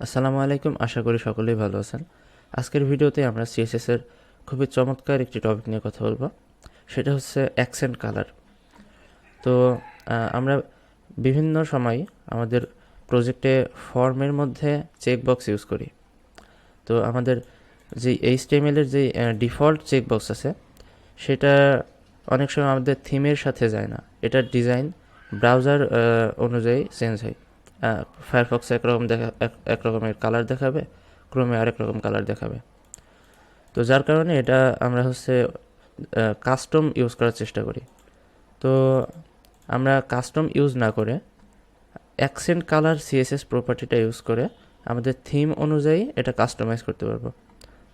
আসসালামু আলাইকুম, আশা করি সকলেই ভালো আছেন। আজকের ভিডিওতে আমরা সিএসএস এর খুবই চমৎকার একটি টপিক নিয়ে কথা বলবো, সেটা হচ্ছে অ্যাকসেন্ট কালার। তো আমরা বিভিন্ন সময় আমাদের প্রজেক্টে ফর্মের মধ্যে চেকবক্স ইউজ করি। তো আমাদের যে HTML এর যে ডিফল্ট চেকবক্স আছে সেটা অনেক সময় আমাদের থিমের সাথে যায় না, এটার ডিজাইন ব্রাউজার অনুযায়ী চেঞ্জ হয়। ফায়ারফক্সে এক রকমের কালার দেখাবে, ক্রোমে আরেক রকম কালার দেখাবে। তো যার কারণে এটা আমরা কাস্টম ইউজ করার চেষ্টা করি। তো আমরা কাস্টম ইউজ না করে অ্যাকসেন্ট কালার সিএসএস প্রপার্টিটা ইউজ করে আমাদের থিম অনুযায়ী এটা কাস্টমাইজ করতে পারবো।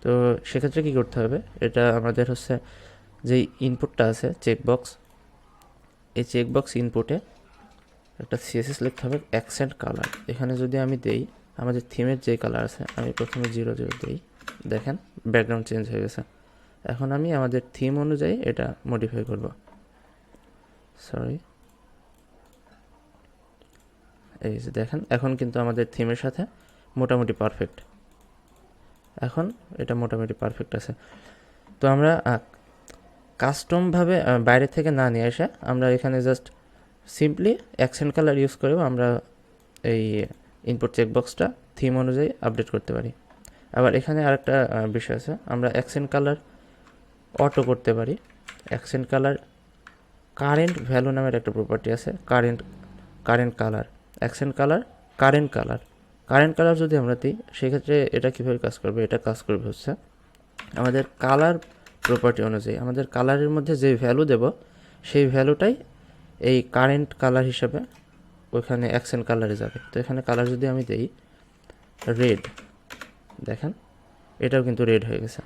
তো সেক্ষেত্রে কী করতে হবে, এটা আমাদের যেই ইনপুটটা আছে চেকবক্স, এই চেকবক্স ইনপুটে একটা সিএসএস লিখতে হবে অ্যাকসেন্ট কালার। এখানে যদি আমি দেই আমাদের থিমের যে কালার আছে, আমি প্রথমে 0 দেই, দেখেন ব্যাকগ্রাউন্ড চেঞ্জ হয়ে গেছে। এখন আমি আমাদের থিম অনুযায়ী এটা মডিফাই করব। এই যে দেখেন, এখন কিন্তু আমাদের থিমের সাথে মোটামুটি পারফেক্ট। এখন এটা মোটামুটি পারফেক্ট আছে। তো আমরা কাস্টমভাবে বাইরে থেকে না নিয়ে এসে আমরা এখানে just simply accent colour use করেও আমরা এই ইনপুট চেকবক্সটা থিম অনুযায়ী আপডেট করতে পারি। আবার এখানে আরেকটা বিষয় আছে, আমরা অ্যাকসেন্ট কালার অটো করতে পারি। অ্যাকসেন্ট কালার কারেন্ট ভ্যালু নামের একটা প্রপার্টি আছে, current colour, accent colour current colour যদি আমরা দিই সেক্ষেত্রে এটা কীভাবে কাজ করবে, এটা কাজ করবে আমাদের কালার প্রপার্টি অনুযায়ী আমাদের কালারের মধ্যে যে ভ্যালু দেব সেই ভ্যালুটাই এই কারেন্ট কালার হিসেবে ওইখানে অ্যাকসেন্ট কালারে যাবে। তো এখানে কালার যদি আমি দেই রেড, দেখেন এটাও কিন্তু রেড হয়ে গেছে।